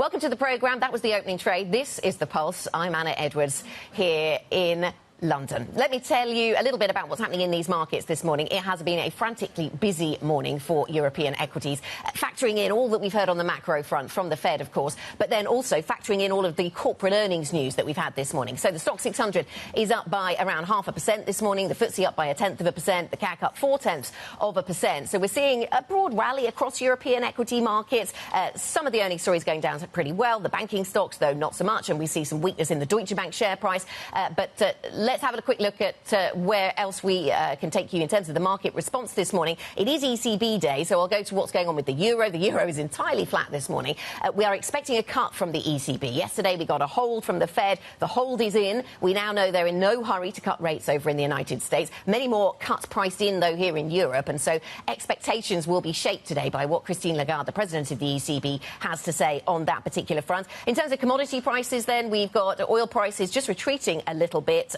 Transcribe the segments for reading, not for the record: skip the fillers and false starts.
Welcome to the programme. That was the opening trade. This is The Pulse. I'm Anna Edwards here in London. Let me tell you a little bit about what's happening in these markets this morning. It has been a frantically busy morning for European equities, factoring in all that we've heard on the macro front from the Fed, of course, but then also factoring in all of the corporate earnings news that we've had this morning. So the Stock 600 is up by around 0.5% this morning, the FTSE up by 0.1%, the CAC up 0.4%. So we're seeing a broad rally across European equity markets. Some of the earnings stories going down pretty well. The banking stocks, though, not so much, and we see some weakness in the Deutsche Bank share price. Let's have a quick look at where else we can take you in terms of the market response this morning. It is ECB day, so I'll go to what's going on with the euro. The euro is entirely flat this morning. We are expecting a cut from the ECB. Yesterday, we got a hold from the Fed. The hold is in. We now know they're in no hurry to cut rates over in the United States. Many more cuts priced in, though, here in Europe. And so expectations will be shaped today by what Francine Lacqua, the president of the ECB, has to say on that particular front. In terms of commodity prices, then, we've got oil prices just retreating a little bit,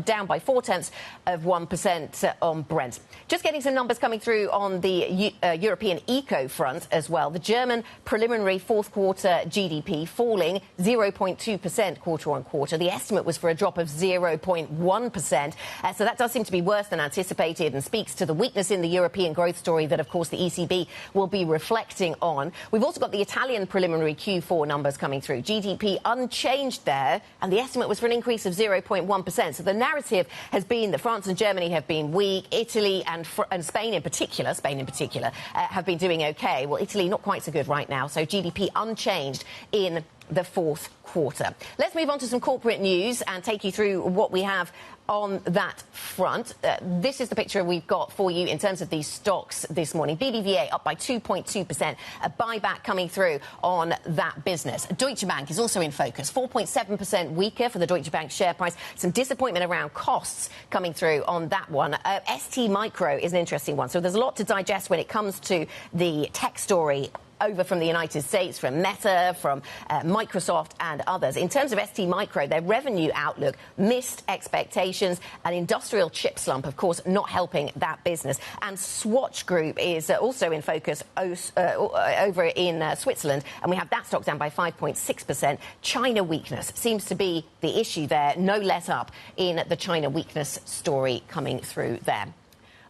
down by 0.4% on Brent. Just getting some numbers coming through on the European eco front as well. The German preliminary fourth quarter GDP falling 0.2% quarter on quarter. The estimate was for a drop of 0.1%. So that does seem to be worse than anticipated and speaks to the weakness in the European growth story that, of course, the ECB will be reflecting on. We've also got the Italian preliminary Q4 numbers coming through. GDP unchanged there, and the estimate was for an increase of 0.1%. So the narrative has been that France and Germany have been weak. Italy and Spain in particular, have been doing OK. Well, Italy not quite so good right now. So GDP unchanged in the fourth quarter. Let's move on to some corporate news and take you through what we have on that front. This is the picture we've got for you in terms of these stocks this morning. BBVA up by 2.2%, a buyback coming through on that business. Deutsche Bank is also in focus, 4.7% weaker for the Deutsche Bank share price. Some disappointment around costs coming through on that one. ST Micro is an interesting one. So there's a lot to digest when it comes to the tech story over from the United States, from Meta, from Microsoft and others. In terms of ST Micro, their revenue outlook missed expectations. An industrial chip slump, of course, not helping that business. And Swatch Group is also in focus over in Switzerland, and we have that stock down by 5.6%. China weakness seems to be the issue there, no let up in the China weakness story coming through there.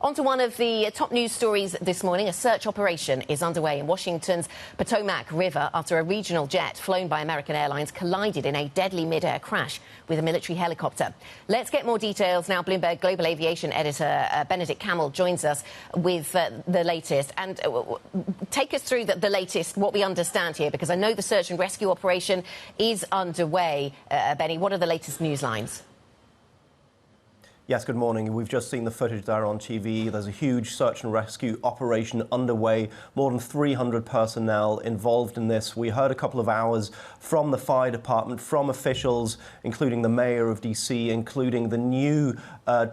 On to one of the top news stories this morning. A search operation is underway in Washington's Potomac River after a regional jet flown by American Airlines collided in a deadly midair crash with a military helicopter. Let's get more details now. Bloomberg Global Aviation editor Benedict Camel joins us with the latest. And take us through the latest, what we understand here, because I know the search and rescue operation is underway. Benny, what are the latest news lines? Yes, good morning. We've just seen the footage there on TV. There's a huge search and rescue operation underway. More than 300 personnel involved in this. We heard a couple of hours from the fire department, from officials, including the mayor of D.C., including the new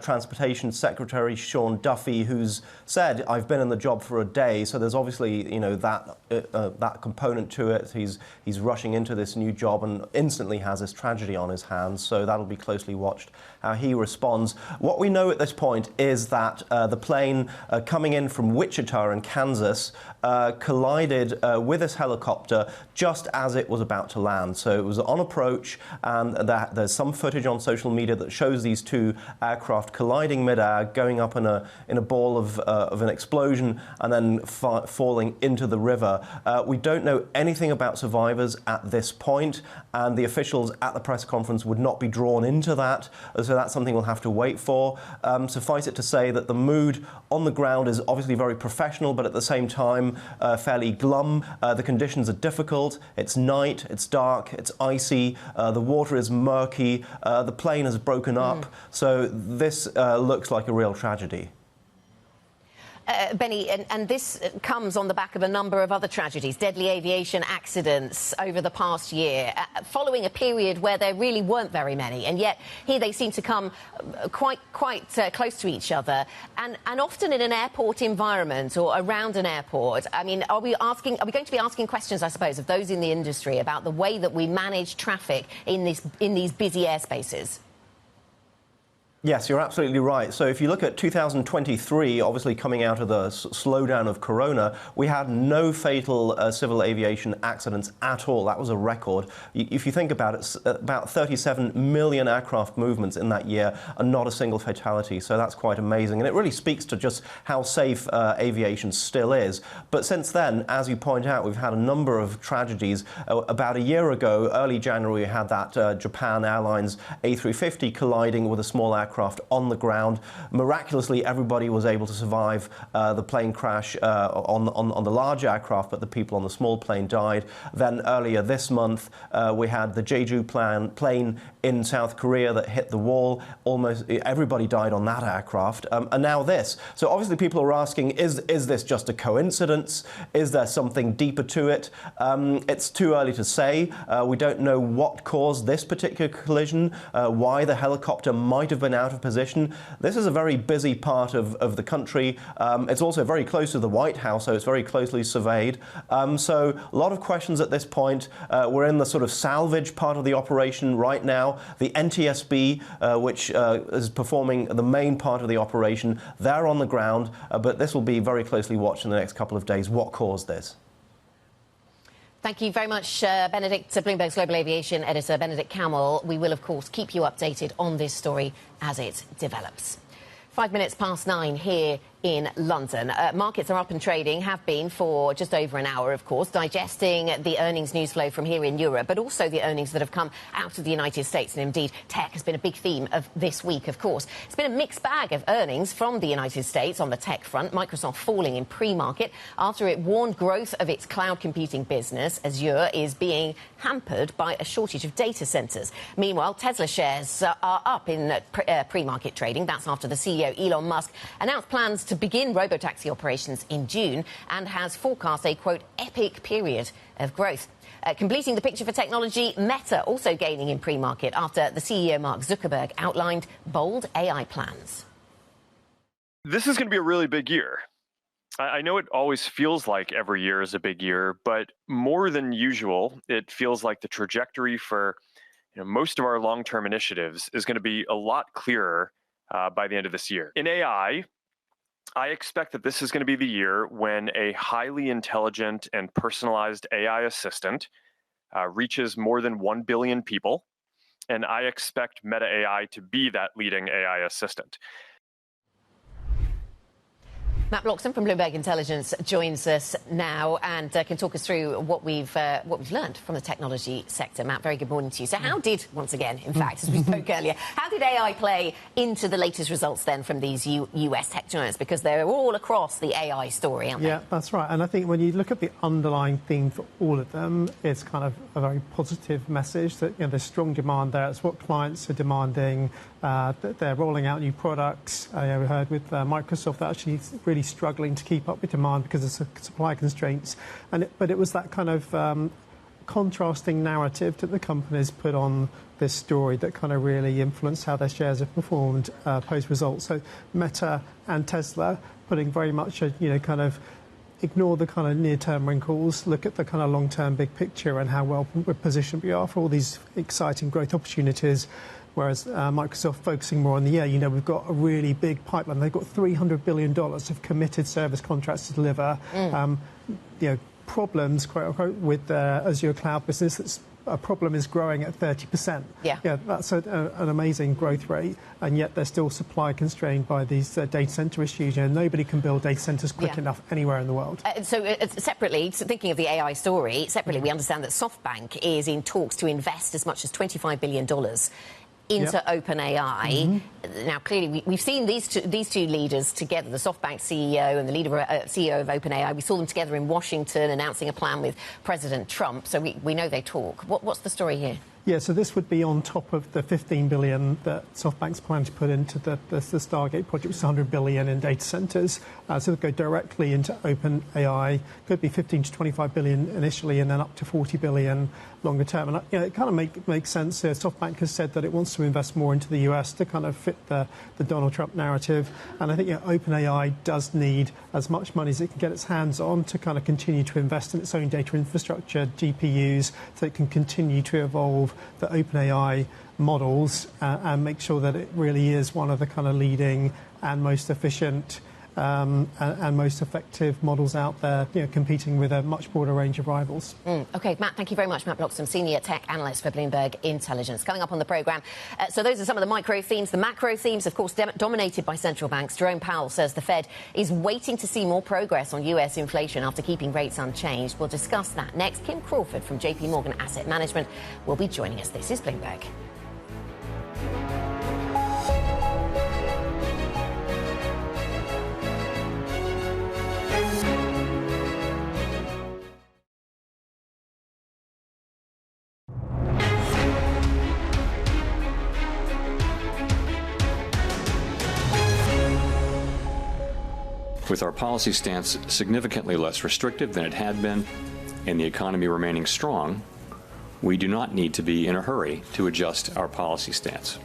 Transportation Secretary, Sean Duffy, who's said, I've been in the job for a day. So there's obviously, you know, that component to it. He's rushing into this new job and instantly has this tragedy on his hands. So that'll be closely watched how he responds. What we know at this point is that the plane coming in from Wichita in Kansas collided with this helicopter just as it was about to land. So it was on approach, and there's some footage on social media that shows these two aircraft colliding midair, going up in a ball of an explosion, and then falling into the river. We don't know anything about survivors at this point, and the officials at the press conference would not be drawn into that. So that's something we'll have to wait for. Suffice it to say that the mood on the ground is obviously very professional, but at the same time fairly glum. The conditions are difficult. It's night, it's dark, it's icy, the water is murky, the plane has broken up. So this looks like a real tragedy. Benny, and this comes on the back of a number of other tragedies, deadly aviation accidents over the past year, following a period where there really weren't very many, and yet here they seem to come quite close to each other, and often in an airport environment or around an airport. I mean, are we going to be asking questions, I suppose, of those in the industry about the way that we manage traffic in these busy airspaces? Yes, you're absolutely right. So if you look at 2023, obviously coming out of the slowdown of Corona, we had no fatal civil aviation accidents at all. That was a record. If you think about it, about 37 million aircraft movements in that year and not a single fatality. So that's quite amazing. And it really speaks to just how safe aviation still is. But since then, as you point out, we've had a number of tragedies. About a year ago, early January, we had that Japan Airlines A350 colliding with a small aircraft on the ground. Miraculously, everybody was able to survive the plane crash on the large aircraft, but the people on the small plane died. Then earlier this month, we had the Jeju plane in South Korea that hit the wall. Almost everybody died on that aircraft. And now this. So obviously people are asking, is this just a coincidence? Is there something deeper to it? It's too early to say. We don't know what caused this particular collision, why the helicopter might have been out of position. This is a very busy part of the country. It's also very close to the White House, so it's very closely surveyed. So a lot of questions at this point. We're in the sort of salvage part of the operation right now. The NTSB, which is performing the main part of the operation, they're on the ground, but this will be very closely watched in the next couple of days. What caused this? Thank you very much, Benedict, Bloomberg's global aviation editor, Benedict Camel. We will, of course, keep you updated on this story as it develops. 5 minutes past 9 here in London. Markets are up and trading, have been for just over an hour, of course, digesting the earnings news flow from here in Europe, but also the earnings that have come out of the United States. And indeed, tech has been a big theme of this week, of course. It's been a mixed bag of earnings from the United States on the tech front. Microsoft falling in pre-market after it warned growth of its cloud computing business. Azure is being hampered by a shortage of data centers. Meanwhile, Tesla shares are up in pre-market trading. That's after the CEO, Elon Musk, announced plans to begin robotaxi operations in June and has forecast a, quote, epic period of growth. Completing the picture for technology, Meta also gaining in pre-market after the CEO, Mark Zuckerberg, outlined bold AI plans. This is going to be a really big year. I know it always feels like every year is a big year, but more than usual, it feels like the trajectory for most of our long-term initiatives is going to be a lot clearer by the end of this year. In AI, I expect that this is going to be the year when a highly intelligent and personalized AI assistant reaches more than 1 billion people, and I expect Meta AI to be that leading AI assistant. Matt Bloxham from Bloomberg Intelligence joins us now and can talk us through what we've learned from the technology sector. Matt, very good morning to you. So how did, once again, in fact, as we spoke earlier, how did AI play into the latest results then from these US tech giants? Because they're all across the AI story, aren't they? Yeah, that's right. And I think when you look at the underlying theme for all of them, it's kind of a very positive message that there's strong demand there. It's what clients are demanding. They're rolling out new products. We heard with Microsoft that actually really struggling to keep up with demand because of supply constraints. But it was that kind of contrasting narrative that the companies put on this story that kind of really influenced how their shares have performed post-results. So Meta and Tesla putting very much a, kind of ignore the kind of near-term wrinkles, look at the kind of long-term big picture and how well positioned we are for all these exciting growth opportunities. Whereas Microsoft focusing more on the year, we've got a really big pipeline. They've got $300 billion of committed service contracts to deliver. Problems, quote unquote, with the Azure cloud business. A problem is growing at 30%. Yeah, that's an amazing growth rate, and yet they're still supply constrained by these data center issues. Nobody can build data centers quick enough anywhere in the world. Separately, thinking of the AI story, we understand that SoftBank is in talks to invest as much as $25 billion into OpenAI. Now, clearly, we've seen these two leaders together, the SoftBank CEO and the CEO of OpenAI. We saw them together in Washington announcing a plan with President Trump. So we know they talk. What's the story here? Yeah, so this would be on top of the $15 billion that SoftBank's planning to put into the Stargate project, which is $100 billion in data centers. So they go directly into OpenAI. Could be 15 to 25 billion initially, and then up to 40 billion longer term. And it kind of makes sense. SoftBank has said that it wants to invest more into the US to kind of fit the Donald Trump narrative. And I think OpenAI does need as much money as it can get its hands on to kind of continue to invest in its own data infrastructure, GPUs, so it can continue to evolve evolve the OpenAI models and make sure that it really is one of the kind of leading and most efficient and most effective models out there, competing with a much broader range of rivals. OK, Matt, thank you very much. Matt Bloxham, Senior Tech Analyst for Bloomberg Intelligence. Coming up on the programme, so those are some of the micro themes. The macro themes, of course, dominated by central banks. Jerome Powell says the Fed is waiting to see more progress on US inflation after keeping rates unchanged. We'll discuss that next. Kim Crawford from JP Morgan Asset Management will be joining us. This is Bloomberg. With our policy stance significantly less restrictive than it had been and the economy remaining strong, we do not need to be in a hurry to adjust our policy stance.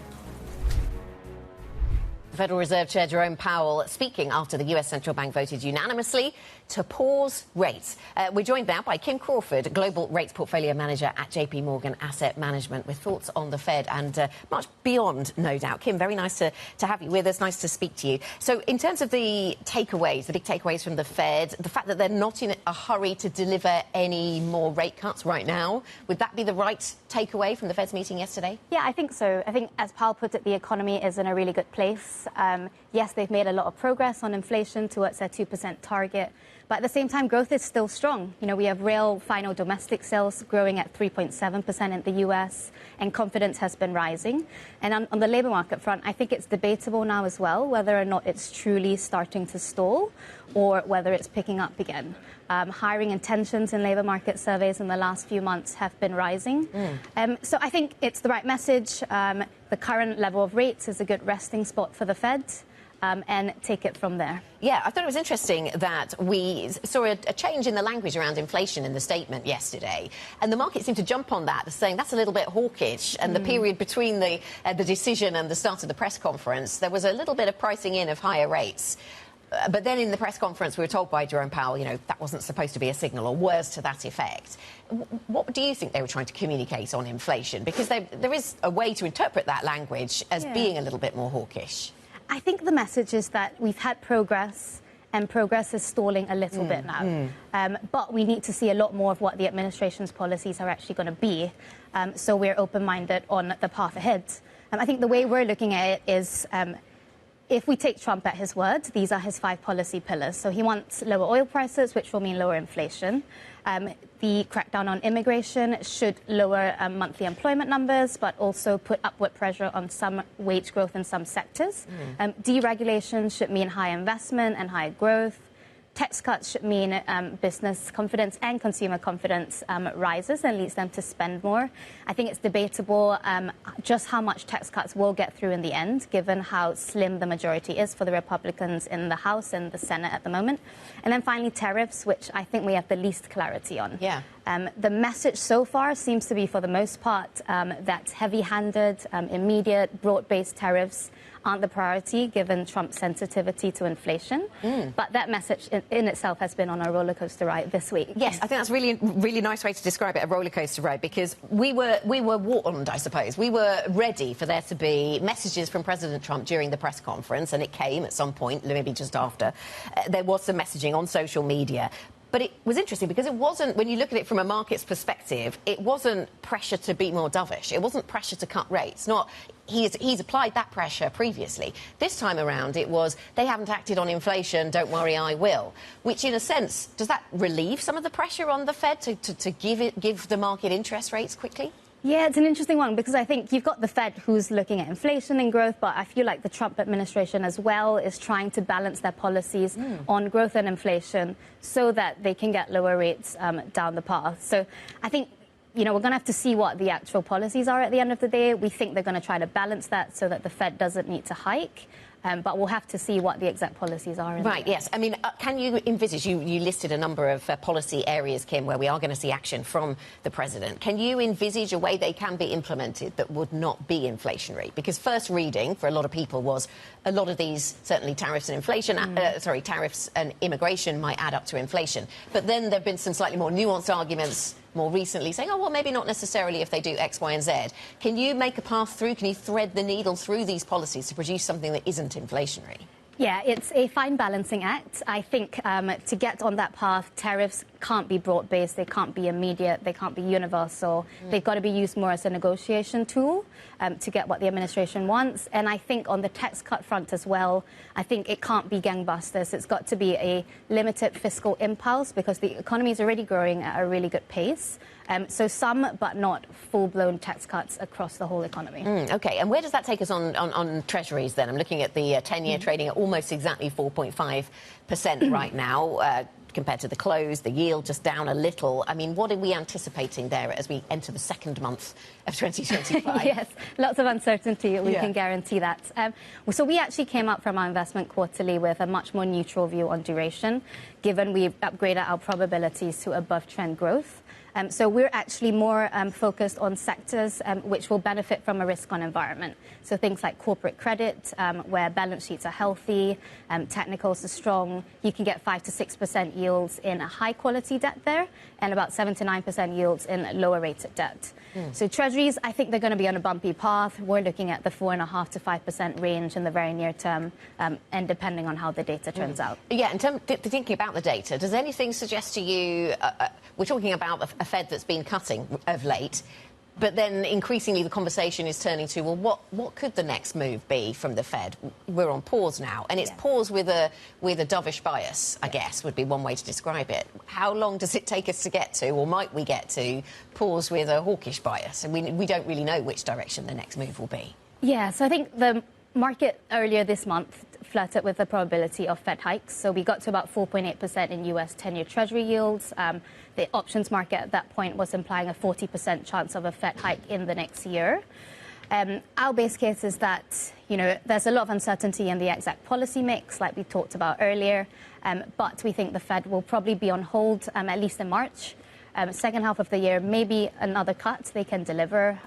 Federal Reserve Chair Jerome Powell speaking after the US Central Bank voted unanimously to pause rates. We're joined now by Kim Crawford, Global Rates Portfolio Manager at JP Morgan Asset Management, with thoughts on the Fed and much beyond, no doubt. Kim, very nice to have you with us. Nice to speak to you. So in terms of the takeaways, the big takeaways from the Fed, the fact that they're not in a hurry to deliver any more rate cuts right now, would that be the right takeaway from the Fed's meeting yesterday? Yeah, I think so. I think, as Powell put it, the economy is in a really good place. Yes, they've made a lot of progress on inflation towards their 2% target. But at the same time, growth is still strong. We have real final domestic sales growing at 3.7% in the US, and confidence has been rising. And on the labour market front, I think it's debatable now as well whether or not it's truly starting to stall or whether it's picking up again. Hiring intentions in labour market surveys in the last few months have been rising. So I think it's the right message. The current level of rates is a good resting spot for the Fed. And take it from there. Yeah, I thought it was interesting that we saw a change in the language around inflation in the statement yesterday. And the market seemed to jump on that, saying that's a little bit hawkish. And the period between the decision and the start of the press conference, there was a little bit of pricing in of higher rates. But then in the press conference, we were told by Jerome Powell, that wasn't supposed to be a signal or words to that effect. What do you think they were trying to communicate on inflation? Because there is a way to interpret that language as being a little bit more hawkish. I think the message is that we've had progress, and progress is stalling a little bit now. But we need to see a lot more of what the administration's policies are actually going to be. So we're open-minded on the path ahead. I think the way we're looking at it is, if we take Trump at his word, these are his 5 policy pillars. So he wants lower oil prices, which will mean lower inflation. The crackdown on immigration should lower monthly employment numbers, but also put upward pressure on some wage growth in some sectors. Deregulation should mean high investment and high growth. Tax cuts should mean business confidence and consumer confidence rises and leads them to spend more. I think it's debatable just how much tax cuts we'll get through in the end, given how slim the majority is for the Republicans in the House and the Senate at the moment. And then finally, tariffs, which I think we have the least clarity on. Yeah. The message so far seems to be, for the most part, that heavy-handed, immediate, broad-based tariffs aren't the priority, given Trump's sensitivity to inflation. But that message in itself has been on a roller coaster ride this week. Yes, I think that's really nice way to describe it, a roller coaster ride, because we were warned, I suppose. We were ready for there to be messages from President Trump during the press conference, and it came at some point, maybe just after. There was some messaging on social media. But it was interesting because it wasn't, when you look at it from a market's perspective, it wasn't pressure to be more dovish. It wasn't pressure to cut rates. He's applied that pressure previously. This time around, it was, they haven't acted on inflation, don't worry, I will. Which, in a sense, does that relieve some of the pressure on the Fed to give the market interest rates quickly? Yeah, it's an interesting one, because I think you've got the Fed who's looking at inflation and growth, but I feel like the Trump administration as well is trying to balance their policies on growth and inflation so that they can get lower rates down the path. So I think, we're going to have to see what the actual policies are at the end of the day. We think they're going to try to balance that so that the Fed doesn't need to hike. But we'll have to see what the exact policies are. Right, yes. I mean, can you envisage, you listed a number of policy areas, Kim, where we are going to see action from the president. Can you envisage a way they can be implemented that would not be inflationary? Because first reading for a lot of people was a lot of these, certainly tariffs and inflation, tariffs and immigration might add up to inflation. But then there have been some slightly more nuanced arguments more recently saying, oh, well, maybe not necessarily if they do X, Y and Z. Can you make a path through? Can you thread the needle through these policies to produce something that isn't inflationary? Yeah, it's a fine balancing act. I think to get on that path, tariffs can't be broad-based, they can't be immediate, they can't be universal. They've got to be used more as a negotiation tool to get what the administration wants. And I think on the tax cut front as well, I think it can't be gangbusters. It's got to be a limited fiscal impulse because the economy is already growing at a really good pace. So some, but not full-blown tax cuts across the whole economy. OK, and where does that take us on treasuries then? I'm looking at the 10-year trading at almost exactly 4.5% right now. Compared to the close, the yield just down a little. I mean, what are we anticipating there as we enter the second month of 2025? Yes, lots of uncertainty, we can guarantee that. So we actually came up from our investment quarterly with a much more neutral view on duration, given we've upgraded our probabilities to above-trend growth. So we're actually more focused on sectors which will benefit from a risk-on environment. So things like corporate credit, where balance sheets are healthy, technicals are strong. You can get 5 to 6% yields in a high-quality debt there, and about 7 to 9% yields in lower-rated debt. So treasuries, I think they're going to be on a bumpy path. We're looking at the 4.5 to 5% range in the very near term, and depending on how the data turns out. Yeah, in terms of thinking about the data, does anything suggest to you, we're talking about a Fed that's been cutting of late, but then increasingly the conversation is turning to, well, what could the next move be from the Fed? We're on pause now, and it's pause with a dovish bias, I guess, would be one way to describe it. How long does it take us to get to, or might we get to, pause with a hawkish bias? And we don't really know which direction the next move will be. Yeah, so I think the market earlier this month flirted with the probability of Fed hikes. So we got to about 4.8% in US 10-year Treasury yields. The options market at that point was implying a 40% chance of a Fed hike in the next year. Our base case is that, there's a lot of uncertainty in the exact policy mix, like we talked about earlier, but we think the Fed will probably be on hold, at least in March. Second half of the year, maybe another cut they can deliver.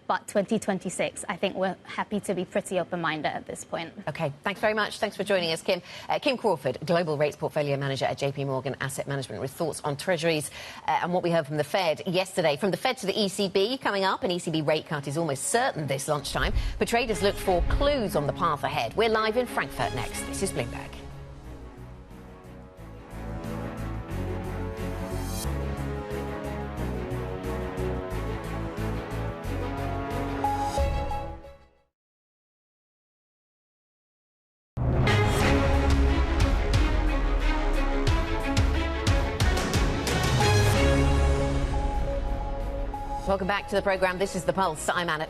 But 2026, I think we're happy to be pretty open-minded at this point. OK, thanks very much. Thanks for joining us, Kim. Kim Crawford, Global Rates Portfolio Manager at JP Morgan Asset Management, with thoughts on treasuries and what we heard from the Fed yesterday. From the Fed to the ECB coming up, an ECB rate cut is almost certain this lunchtime, but traders look for clues on the path ahead. We're live in Frankfurt next. This is Bloomberg. Welcome back to the programme. This is The Pulse. I'm Anna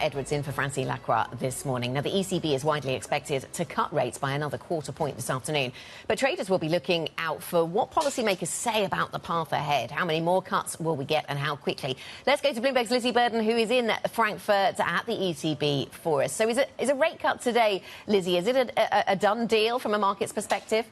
Edwards in for Francine Lacqua this morning. Now, the ECB is widely expected to cut rates by another quarter point this afternoon. But traders will be looking out for what policymakers say about the path ahead. How many more cuts will we get and how quickly? Let's go to Bloomberg's Lizzie Burden, who is in Frankfurt at the ECB for us. So is a rate cut today, Lizzie, is it a done deal from a market's perspective?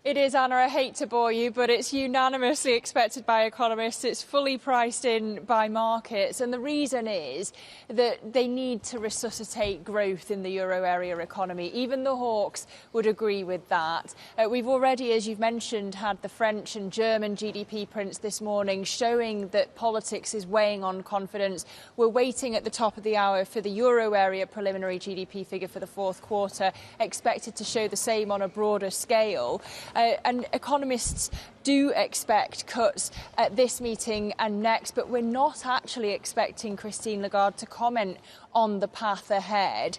It is, Anna. I hate to bore you, but it's unanimously expected by economists. It's fully priced in by markets. And the reason is that they need to resuscitate growth in the euro area economy. Even the hawks would agree with that. We've already, as you've mentioned, had the French and German GDP prints this morning showing that politics is weighing on confidence. We're waiting at the top of the hour for the euro area preliminary GDP figure for the fourth quarter, expected to show the same on a broader scale. And economists do expect cuts at this meeting and next, but we're not actually expecting Christine Lagarde to comment on the path ahead,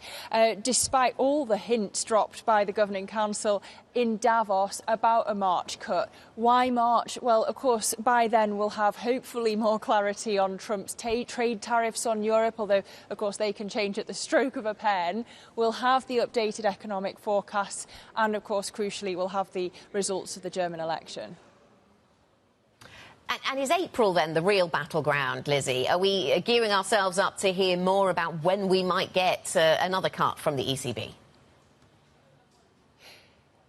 despite all the hints dropped by the Governing Council in Davos about a March cut. Why March? Well, of course, by then we'll have hopefully more clarity on Trump's trade tariffs on Europe, although, of course, they can change at the stroke of a pen. We'll have the updated economic forecasts and, of course, crucially, we'll have the results of the German election. And is April, then, the real battleground, Lizzie? Are we gearing ourselves up to hear more about when we might get another cut from the ECB?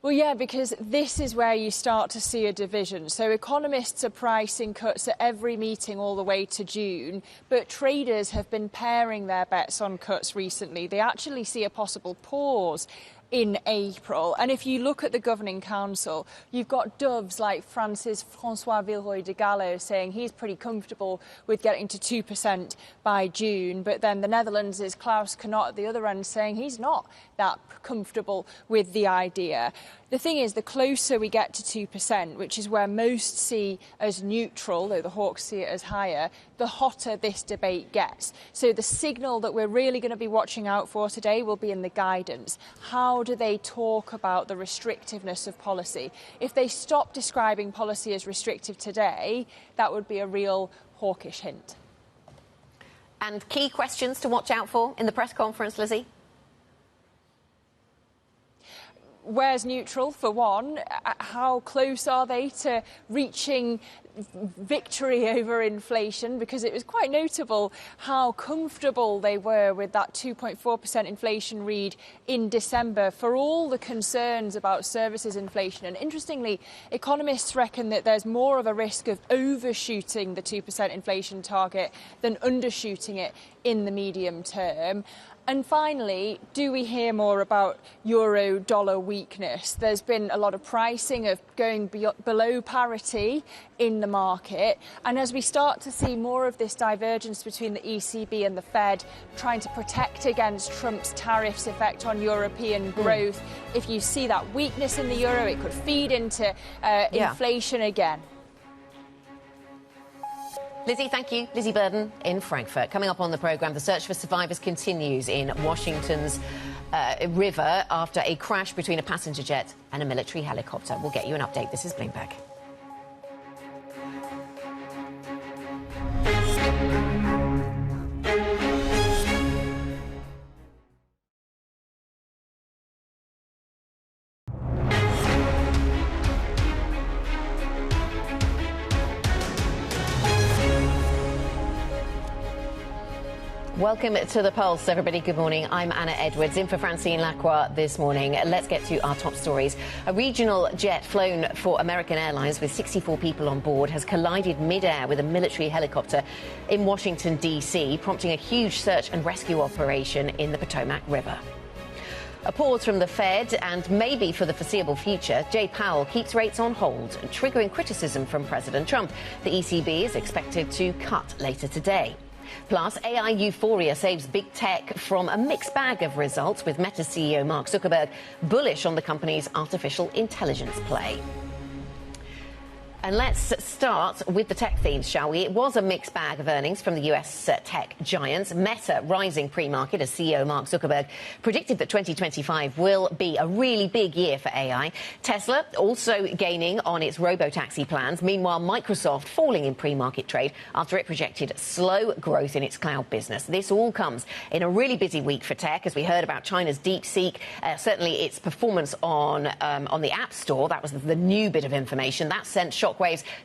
Well, yeah, because this is where you start to see a division. So economists are pricing cuts at every meeting all the way to June, but traders have been paring their bets on cuts recently. They actually see a possible pause in April. And if you look at the Governing Council, you've got doves like Francois Villeroy de Gallo saying he's pretty comfortable with getting to 2% by June. But then the Netherlands is Klaus Knot at the other end saying he's not that comfortable with the idea. The thing is, the closer we get to 2%, which is where most see as neutral, though the Hawks see it as higher, the hotter this debate gets. So the signal that we're really going to be watching out for today will be in the guidance. How do they talk about the restrictiveness of policy? If they stop describing policy as restrictive today, that would be a real hawkish hint. And key questions to watch out for in the press conference, Lizzie? Where's neutral, for one? How close are they to reaching victory over inflation? Because it was quite notable how comfortable they were with that 2.4% inflation read in December for all the concerns about services inflation. And interestingly, economists reckon that there's more of a risk of overshooting the 2% inflation target than undershooting it in the medium term. And finally, do we hear more about euro-dollar weakness? There's been a lot of pricing of going below parity in the market. And as we start to see more of this divergence between the ECB and the Fed trying to protect against Trump's tariffs' effect on European growth, if you see that weakness in the euro, it could feed into inflation again. Lizzie, thank you. Lizzie Burden in Frankfurt. Coming up on the programme, the search for survivors continues in Washington's river after a crash between a passenger jet and a military helicopter. We'll get you an update. This is Bloomberg. Welcome to The Pulse, everybody. Good morning. I'm Anna Edwards, in for Francine Lacqua this morning. Let's get to our top stories. A regional jet flown for American Airlines with 64 people on board has collided midair with a military helicopter in Washington, D.C., prompting a huge search and rescue operation in the Potomac River. A pause from the Fed and maybe for the foreseeable future, Jay Powell keeps rates on hold, triggering criticism from President Trump. The ECB is expected to cut later today. Plus, AI euphoria saves big tech from a mixed bag of results, with Meta CEO Mark Zuckerberg bullish on the company's artificial intelligence play. And let's start with the tech themes, shall we? It was a mixed bag of earnings from the US tech giants. Meta rising pre-market as CEO Mark Zuckerberg predicted that 2025 will be a really big year for AI. Tesla also gaining on its robo-taxi plans. Meanwhile, Microsoft falling in pre-market trade after it projected slow growth in its cloud business. This all comes in a really busy week for tech, as we heard about China's DeepSeek, certainly its performance on the App Store. That was the new bit of information. That sent shockwaves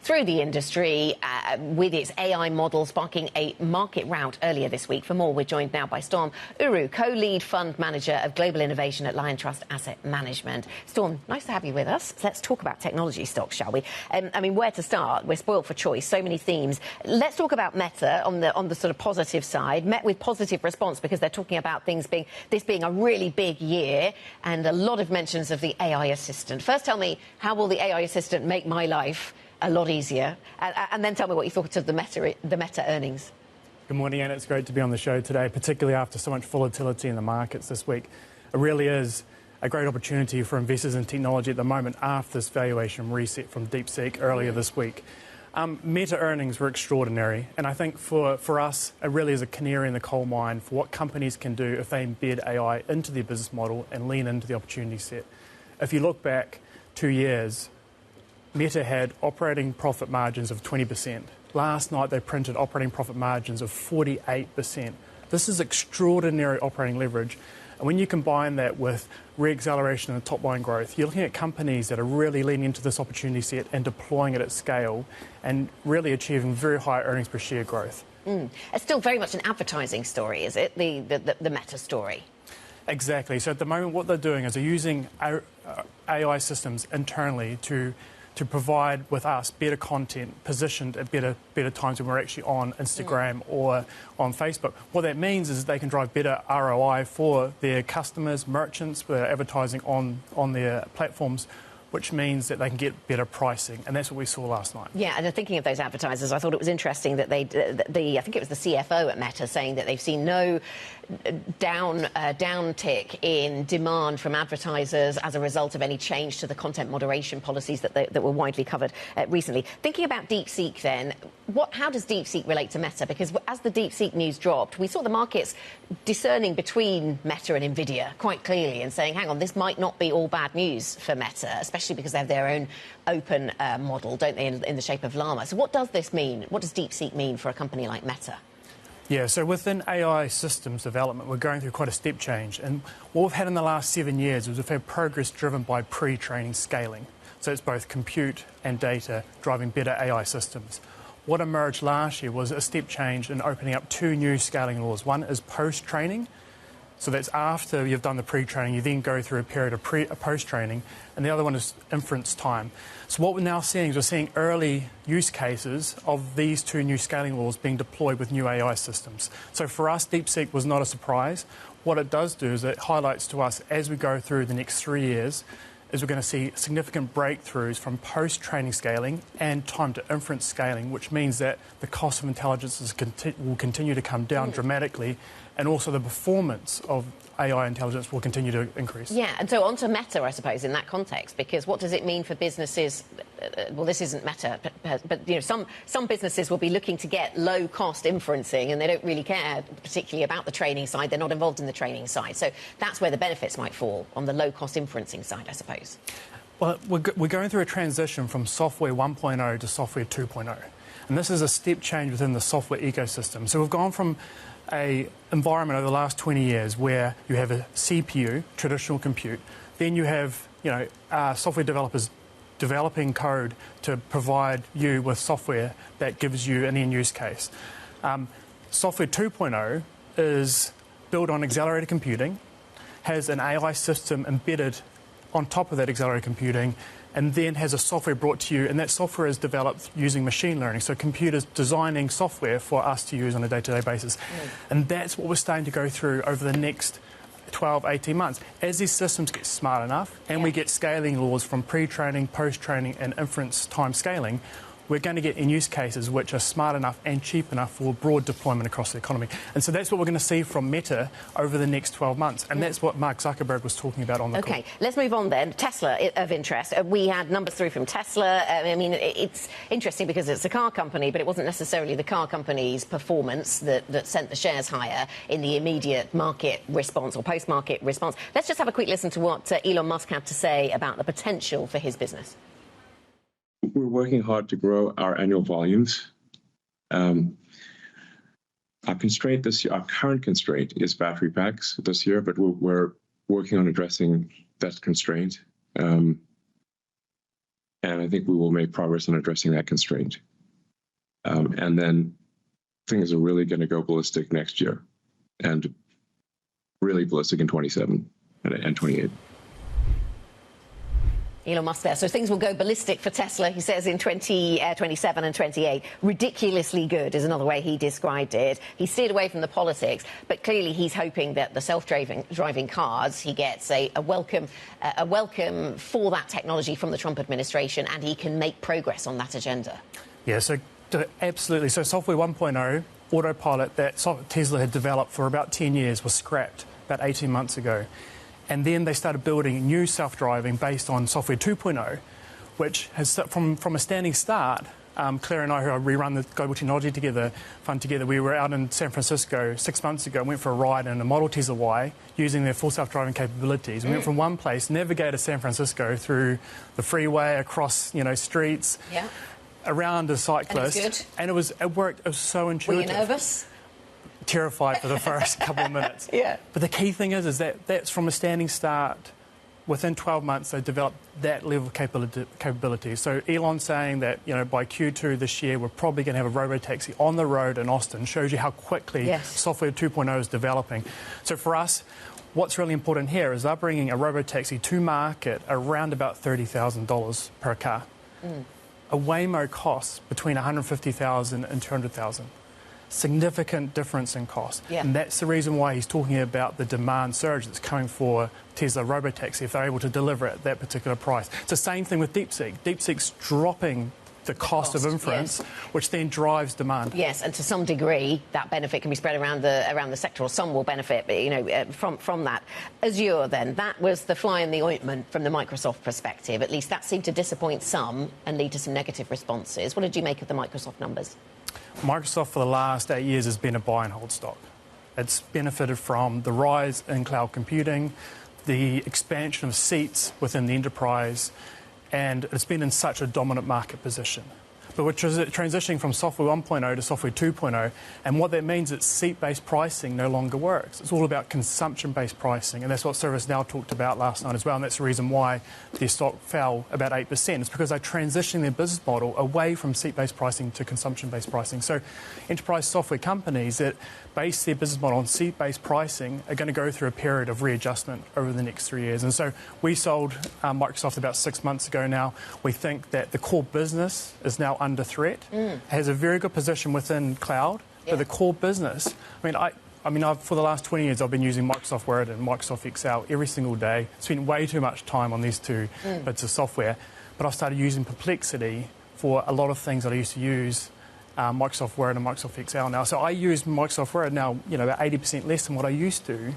through the industry with its AI model sparking a market rout earlier this week. For more, we're joined now by Storm Uru, co-lead fund manager of global innovation at Liontrust Asset Management. Storm, nice to have you with us. Let's talk about technology stocks, shall we? I mean, where to start? We're spoiled for choice. So many themes. Let's talk about Meta on the sort of positive side. Met with positive response because they're talking about this being a really big year and a lot of mentions of the AI assistant. First, tell me, how will the AI assistant make my life a lot easier? And then tell me what you thought of the Meta earnings. Good morning, Anna. It's great to be on the show today, particularly after so much volatility in the markets this week. It really is a great opportunity for investors in technology at the moment after this valuation reset from DeepSeek earlier this week. Meta earnings were extraordinary, and I think for us, it really is a canary in the coal mine for what companies can do if they embed AI into their business model and lean into the opportunity set. If you look back 2 years, Meta had operating profit margins of 20%. Last night, they printed operating profit margins of 48%. This is extraordinary operating leverage. And when you combine that with re-acceleration and top-line growth, you're looking at companies that are really leaning into this opportunity set and deploying it at scale and really achieving very high earnings per share growth. It's still very much an advertising story, is it, the Meta story? Exactly. So at the moment, what they're doing is they're using AI systems internally to to provide with us better content positioned at better times when we're actually on Instagram or on Facebook. What that means is they can drive better ROI for their customers, merchants, with advertising on their platforms, which means that they can get better pricing, and that's what we saw last night. Yeah, and thinking of those advertisers, I thought it was interesting that I think it was the CFO at Meta saying that they've seen no downtick in demand from advertisers as a result of any change to the content moderation policies that were widely covered recently. Thinking about DeepSeek then, how does DeepSeek relate to Meta? Because as the DeepSeek news dropped, we saw the markets discerning between Meta and Nvidia quite clearly and saying, hang on, this might not be all bad news for Meta, especially because they have their own open model, don't they, in the shape of Llama. So what does this mean? What does DeepSeek mean for a company like Meta? Yeah, so within AI systems development, we're going through quite a step change. And what we've had in the last 7 years is we've had progress driven by pre-training scaling. So it's both compute and data driving better AI systems. What emerged last year was a step change in opening up 2 new scaling laws. One is post-training. So that's after you've done the pre-training, you then go through a period of post-training, and the other one is inference time. So what we're now seeing is we're seeing early use cases of these 2 new scaling laws being deployed with new AI systems. So for us, DeepSeek was not a surprise. What it does do is it highlights to us as we go through the next 3 years is we're going to see significant breakthroughs from post-training scaling and time to inference scaling, which means that the cost of intelligence will continue to come down dramatically, and also the performance of AI intelligence will continue to increase. Yeah, and so on to Meta, I suppose, in that context, because what does it mean for businesses? Well, this isn't Meta, but you know, some businesses will be looking to get low-cost inferencing, and they don't really care particularly about the training side. They're not involved in the training side. So that's where the benefits might fall, on the low-cost inferencing side, I suppose. Well, we're going through a transition from software 1.0 to software 2.0. And this is a step change within the software ecosystem. So we've gone from an environment over the last 20 years where you have a CPU, traditional compute, then you have software developers developing code to provide you with software that gives you an end use case. Software 2.0 is built on accelerated computing, has an AI system embedded on top of that accelerated computing, and then has a software brought to you, and that software is developed using machine learning. So computers designing software for us to use on a day-to-day basis. And that's what we're starting to go through over the next 12, 18 months. As these systems get smart enough and we get scaling laws from pre-training, post-training and inference time scaling, we're going to get in use cases which are smart enough and cheap enough for broad deployment across the economy. And so that's what we're going to see from Meta over the next 12 months. And that's what Mark Zuckerberg was talking about on the call. OK, let's move on then. Tesla of interest. We had numbers through from Tesla. I mean, it's interesting because it's a car company, but it wasn't necessarily the car company's performance that sent the shares higher in the immediate market response or post-market response. Let's just have a quick listen to what Elon Musk had to say about the potential for his business. We're working hard to grow our annual volumes. Our constraint this year, our current constraint is battery packs this year, but we're working on addressing that constraint. And I think we will make progress on addressing that constraint. And then things are really going to go ballistic next year and really ballistic in 27 and 28. Elon Musk there. So things will go ballistic for Tesla, he says, in 2027 and 28. Ridiculously good is another way he described it. He steered away from the politics, but clearly he's hoping that the self-driving cars, he gets a welcome for that technology from the Trump administration, and he can make progress on that agenda. Yeah, so absolutely. So software 1.0, autopilot that Tesla had developed for about 10 years was scrapped about 18 months ago. And then they started building new self-driving based on software 2.0, which has, from a standing start, Claire and I, who we run the Global Technology Fund together, we were out in San Francisco 6 months ago and went for a ride in a Model Tesla Y using their full self-driving capabilities. We went from one place, navigated San Francisco through the freeway, across streets, around a cyclist. And it worked. It was so intuitive. Were you nervous? Terrified for the first couple of minutes. But the key thing is that that's from a standing start. Within 12 months, they developed that level of capability. So Elon's saying that by Q2 this year, we're probably going to have a robotaxi on the road in Austin. Shows you how quickly software 2.0 is developing. So for us, what's really important here is they're bringing a robotaxi to market around about $30,000 per car. A Waymo costs between $150,000 and $200,000. Significant difference in cost. Yeah. And that's the reason why he's talking about the demand surge that's coming for Tesla Robotaxi if they're able to deliver at that particular price. It's the same thing with DeepSeek. DeepSeek's dropping the cost of inference, yes, which then drives demand. Yes, and to some degree, that benefit can be spread around the sector, or some will benefit, from that. Azure, then, that was the fly in the ointment from the Microsoft perspective. At least that seemed to disappoint some and lead to some negative responses. What did you make of the Microsoft numbers? Microsoft for the last 8 years has been a buy and hold stock. It's benefited from the rise in cloud computing, the expansion of seats within the enterprise, and it's been in such a dominant market position. But we're transitioning from software 1.0 to software 2.0, and what that means is seat-based pricing no longer works. It's all about consumption-based pricing, and that's what ServiceNow talked about last night as well, and that's the reason why their stock fell about 8%. It's because they're transitioning their business model away from seat-based pricing to consumption-based pricing. So enterprise software companies that base their business model on seat-based pricing are going to go through a period of readjustment over the next 3 years. And so we sold Microsoft about 6 months ago now. We think that the core business is now under threat, has a very good position within cloud, but the core business, I've for the last 20 years, I've been using Microsoft Word and Microsoft Excel every single day. Spent way too much time on these two bits of software, but I've started using Perplexity for a lot of things that I used to use Microsoft Word and Microsoft Excel now. So I use Microsoft Word now, about 80% less than what I used to,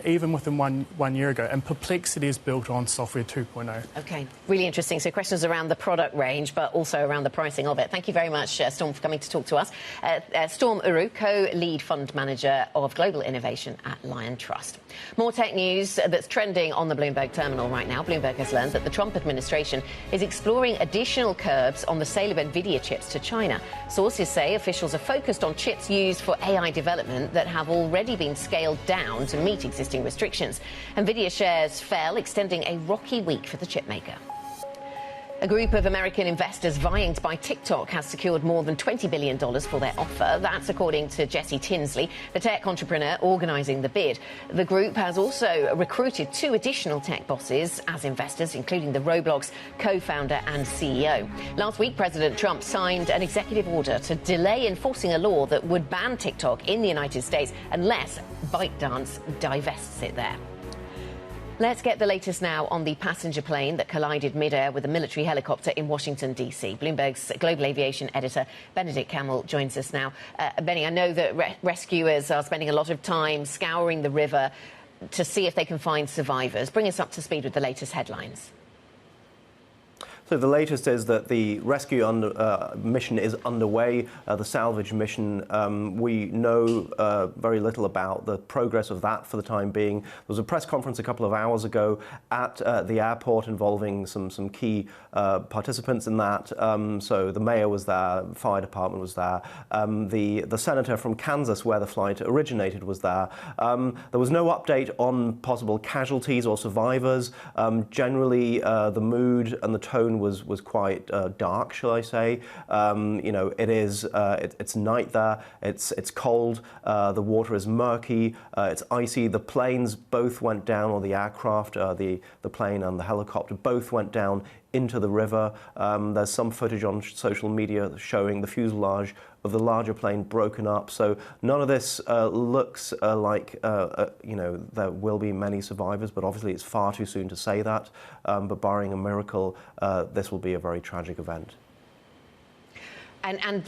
even within one year ago. And Perplexity is built on software 2.0. OK, really interesting. So questions around the product range, but also around the pricing of it. Thank you very much, Storm, for coming to talk to us. Storm Uru, co-lead fund manager of global innovation at Liontrust. More tech news that's trending on the Bloomberg terminal right now. Bloomberg has learned that the Trump administration is exploring additional curbs on the sale of NVIDIA chips to China. Sources say officials are focused on chips used for AI development that have already been scaled down to meet existing restrictions. NVIDIA shares fell, extending a rocky week for the chipmaker. A group of American investors vying to buy TikTok has secured more than $20 billion for their offer. That's according to Jesse Tinsley, the tech entrepreneur organising the bid. The group has also recruited 2 additional tech bosses as investors, including the Roblox co-founder and CEO. Last week, President Trump signed an executive order to delay enforcing a law that would ban TikTok in the United States unless ByteDance divests it there. Let's get the latest now on the passenger plane that collided midair with a military helicopter in Washington, D.C. Bloomberg's global aviation editor, Benedict Camel, joins us now. Benny, I know that rescuers are spending a lot of time scouring the river to see if they can find survivors. Bring us up to speed with the latest headlines. So the latest is that the rescue mission is underway, the salvage mission. We know very little about the progress of that for the time being. There was a press conference a couple of hours ago at the airport involving some key participants in that. So the mayor was there, the fire department was there, the senator from Kansas, where the flight originated, was there. There was no update on possible casualties or survivors. Generally, the mood and the tone was quite dark, shall I say. It's night there. It's cold. The water is murky. It's icy. The planes both went down, or the aircraft, the plane and the helicopter both went down into the river. There's some footage on social media showing the fuselage of the larger plane broken up. So none of this looks like there will be many survivors, but obviously it's far too soon to say that. But barring a miracle, this will be a very tragic event. And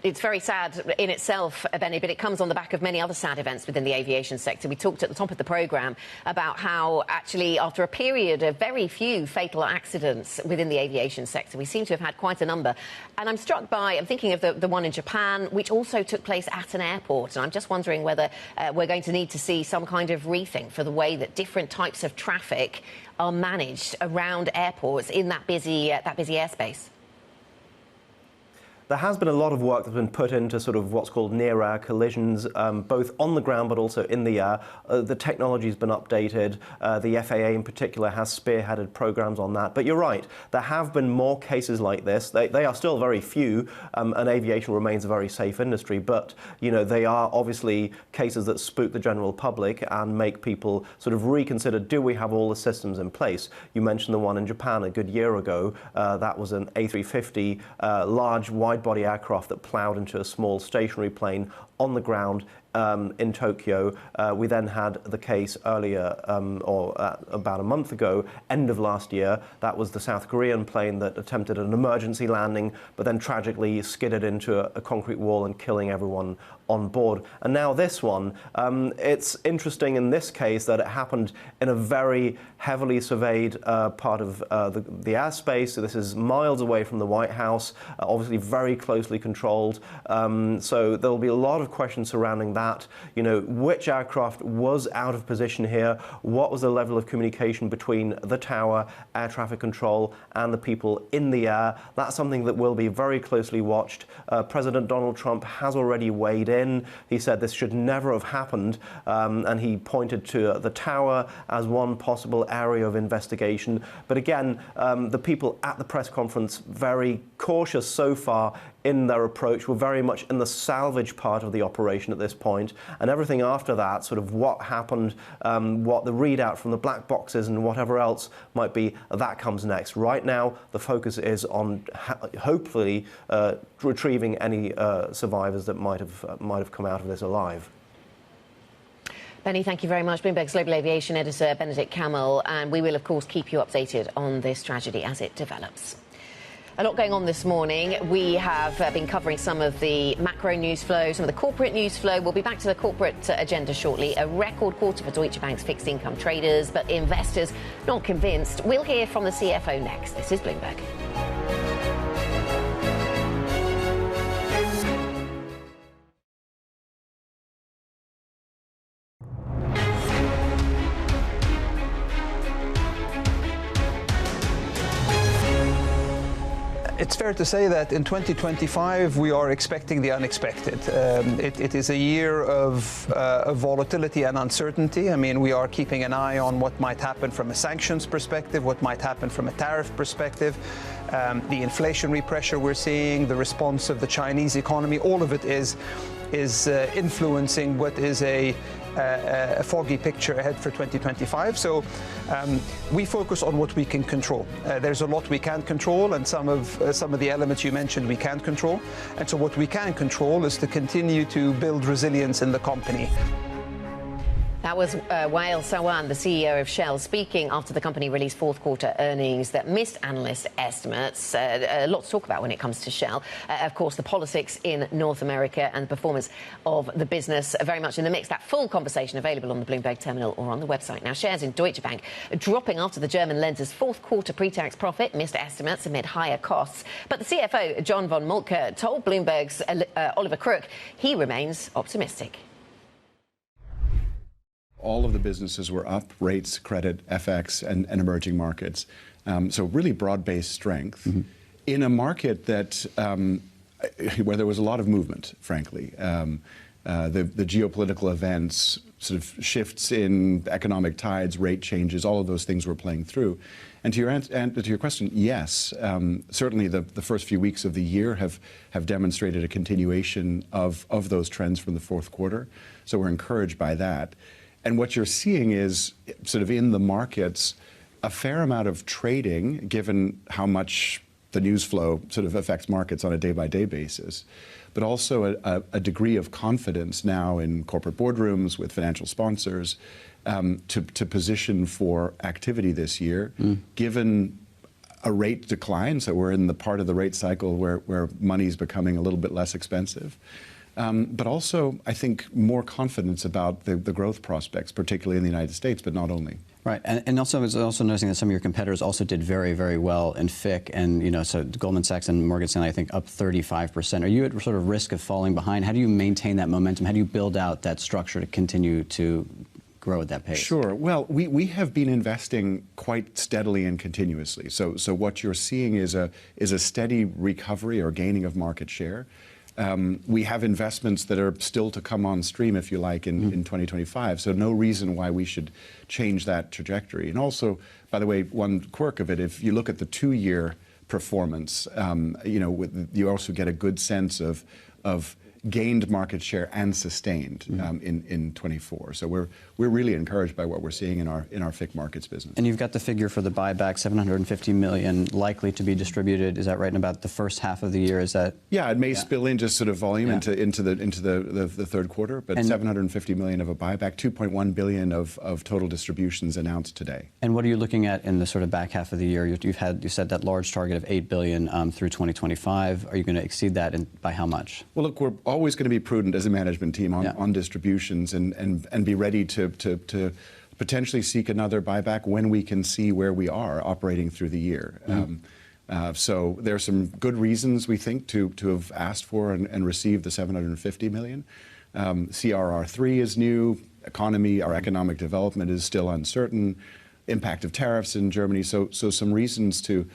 it's very sad in itself, Benny, but it comes on the back of many other sad events within the aviation sector. We talked at the top of the programme about how, actually, after a period of very few fatal accidents within the aviation sector, we seem to have had quite a number. And I'm thinking of the one in Japan, which also took place at an airport. And I'm just wondering whether we're going to need to see some kind of rethink for the way that different types of traffic are managed around airports in that busy airspace. there has been a lot of work that's been put into sort of what's called near-air collisions, both on the ground but also in the air. The technology's been updated. The FAA in particular has spearheaded programs on that. But you're right, there have been more cases like this. They are still very few, and aviation remains a very safe industry. But, you know, they are obviously cases that spook the general public and make people sort of reconsider, do we have all the systems in place? You mentioned the one in Japan a good year ago. That was an A350, large wide-body aircraft that plowed into a small stationary plane on the ground in Tokyo. We then had the case earlier, about a month ago, end of last year. That was the South Korean plane that attempted an emergency landing, but then tragically skidded into a concrete wall and killing everyone on board. And now this one, it's interesting in this case that it happened in a very heavily surveyed part of the airspace. So this is miles away from the White House, obviously very closely controlled. So there'll be a lot of questions surrounding that. You know, which aircraft was out of position here? What was the level of communication between the tower, air traffic control, and the people in the air? That's something that will be very closely watched. President Donald Trump has already weighed in. He said this should never have happened, and he pointed to the tower as one possible area of investigation. But again, the people at the press conference, very cautious so far in their approach. We're very much in the salvage part of the operation at this point, and everything after that, sort of what happened, what the readout from the black boxes and whatever else might be, that comes next. Right now, the focus is on hopefully retrieving any survivors that might have come out of this alive. Benny, thank you very much. Bloomberg's global aviation editor, Benedict Camel, and we will, of course, keep you updated on this tragedy as it develops. A lot going on this morning. We have been covering some of the macro news flow, some of the corporate news flow. We'll be back to the corporate agenda shortly. A record quarter for Deutsche Bank's fixed income traders, but investors not convinced. We'll hear from the CFO next. This is Bloomberg. It's fair to say that in 2025 we are expecting the unexpected. It is a year of volatility and uncertainty. I mean, we are keeping an eye on what might happen from a sanctions perspective, what might happen from a tariff perspective, the inflationary pressure we're seeing, the response of the Chinese economy. All of it is influencing what is a foggy picture ahead for 2025. So we focus on what we can control. There's a lot we can't control, and some of the elements you mentioned we can't control. And so what we can control is to continue to build resilience in the company. That was Wael Sawan, the CEO of Shell, speaking after the company released fourth quarter earnings that missed analyst estimates. A lot to talk about when it comes to Shell. Of course, the politics in North America and the performance of the business are very much in the mix. That full conversation available on the Bloomberg terminal or on the website. Now, shares in Deutsche Bank are dropping after the German lender's fourth quarter pre-tax profit missed estimates amid higher costs. But the CFO, John von Moltke, told Bloomberg's Oliver Crook he remains optimistic. All of the businesses were up: rates, credit, FX, and emerging markets. So really broad-based strength in a market that where there was a lot of movement, frankly. The geopolitical events, sort of shifts in economic tides, rate changes, all of those things were playing through. And to your question, yes, certainly the first few weeks of the year have demonstrated a continuation of those trends from the fourth quarter. So we're encouraged by that. And what you're seeing is, sort of in the markets, a fair amount of trading, given how much the news flow sort of affects markets on a day-by-day basis, but also a degree of confidence now in corporate boardrooms with financial sponsors to position for activity this year, given a rate decline. So we're in the part of the rate cycle where money's becoming a little bit less expensive. But also, I think, more confidence about the growth prospects, particularly in the United States, but not only. Right, and also I was also noticing that some of your competitors also did very, very well in FIC, and you know, so Goldman Sachs and Morgan Stanley, I think, up 35%. Are you at sort of risk of falling behind? How do you maintain that momentum? How do you build out that structure to continue to grow at that pace? Sure. Well, we have been investing quite steadily and continuously. So what you're seeing is a steady recovery or gaining of market share. We have investments that are still to come on stream, if you like, in 2025. So no reason why we should change that trajectory. And also, by the way, one quirk of it, if you look at the 2-year performance, you also get a good sense of gained market share and sustained in 24. So we're really encouraged by what we're seeing in our FIC markets business. And you've got the figure for the buyback, $750 million likely to be distributed. Is that right? In about the first half of the year? Is that? Yeah, it may spill in just sort of volume into the third quarter, but $750 million of a buyback, $2.1 billion of total distributions announced today. And what are you looking at in the sort of back half of the year? You said that large target of $8 billion through 2025. Are you going to exceed that, and by how much? Well, look, we're always going to be prudent as a management team on distributions and be ready to potentially seek another buyback when we can see where we are operating through the year. So there are some good reasons, we think, to have asked for and received the $750 million. CRR3 is new. Our economic development is still uncertain. Impact of tariffs in Germany. So some reasons to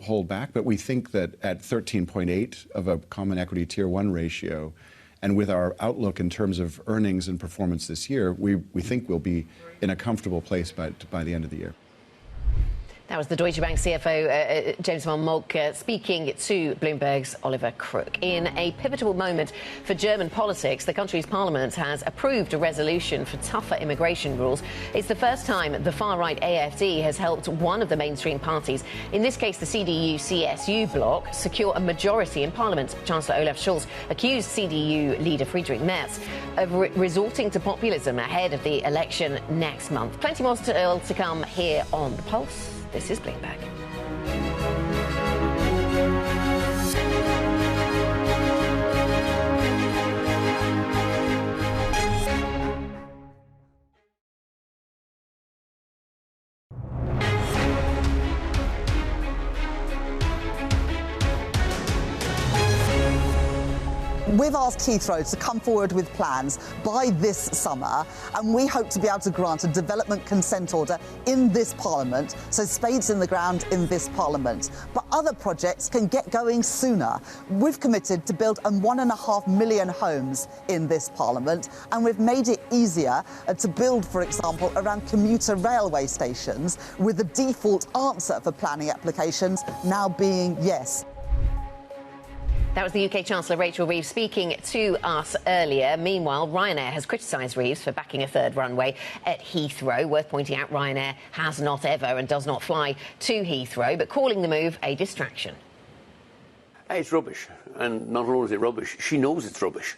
hold back. But we think that at 13.8 of a common equity tier 1 ratio, and with our outlook in terms of earnings and performance this year, we think we'll be in a comfortable place by the end of the year. That was the Deutsche Bank CFO, James von Moltke, speaking to Bloomberg's Oliver Crook. In a pivotal moment for German politics, the country's parliament has approved a resolution for tougher immigration rules. It's the first time the far-right AfD has helped one of the mainstream parties, in this case the CDU-CSU bloc, secure a majority in parliament. Chancellor Olaf Scholz accused CDU leader Friedrich Merz of resorting to populism ahead of the election next month. Plenty more still to come here on The Pulse. This is Bloomberg. We've asked Heathrow to come forward with plans by this summer, and we hope to be able to grant a development consent order in this Parliament, so spades in the ground in this Parliament. But other projects can get going sooner. We've committed to build 1.5 million homes in this Parliament, and we've made it easier to build, for example, around commuter railway stations, with the default answer for planning applications now being yes. That was the UK Chancellor Rachel Reeves speaking to us earlier. Meanwhile, Ryanair has criticised Reeves for backing a third runway at Heathrow. Worth pointing out, Ryanair has not ever and does not fly to Heathrow, but calling the move a distraction. It's rubbish, and not only is it rubbish, she knows it's rubbish.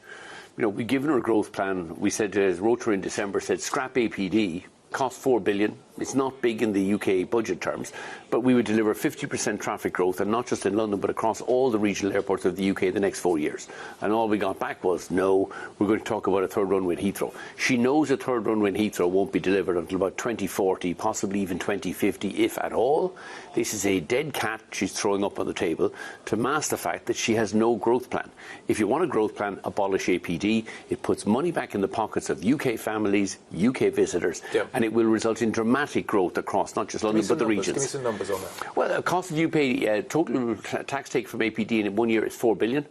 You know, we've given her a growth plan. We said, as wrote her in December, said scrap APD, cost $4 billion. It's not big in the UK budget terms, but we would deliver 50% traffic growth, and not just in London, but across all the regional airports of the UK in the next 4 years. And all we got back was, no, we're going to talk about a third runway at Heathrow. She knows a third runway in Heathrow won't be delivered until about 2040, possibly even 2050, if at all. This is a dead cat she's throwing up on the table to mask the fact that she has no growth plan. If you want a growth plan, abolish APD. It puts money back in the pockets of UK families, UK visitors, and it will result in dramatic growth across not just London but the regions. Give me some numbers on that. Well, the cost of UK total tax take from APD in 1 year is $4 billion.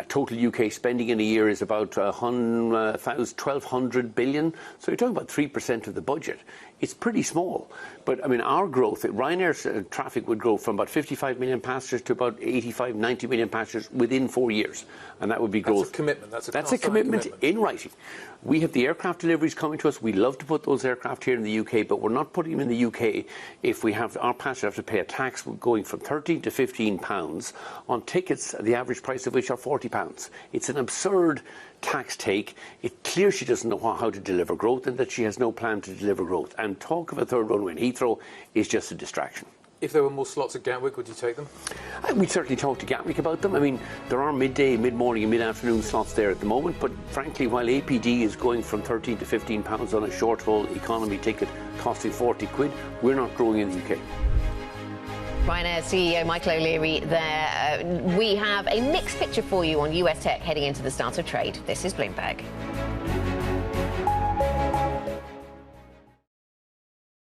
Total UK spending in a year is about 1,200 billion. So you're talking about 3% of the budget. It's pretty small. But, I mean, our growth, Ryanair's traffic would grow from about 55 million passengers to about 85, 90 million passengers within 4 years. And that would be growth. That's a commitment. That's a commitment in writing. We have the aircraft deliveries coming to us. We love to put those aircraft here in the UK, but we're not putting them in the UK if we have our passengers have to pay a tax going from 13 to 15 pounds on tickets, the average price of which are 40 pounds. It's an absurd tax take. It's clear she doesn't know how to deliver growth and that she has no plan to deliver growth. And talk of a third runway in Heathrow is just a distraction. If there were more slots at Gatwick, would you take them? We'd certainly talk to Gatwick about them. I mean, there are midday, mid-morning and mid-afternoon slots there at the moment, but frankly, while APD is going from 13 to 15 pounds on a short-haul economy ticket costing 40 quid, we're not growing in the UK. Ryanair CEO Michael O'Leary there. We have a mixed picture for you on US tech heading into the start of trade. This is Bloomberg.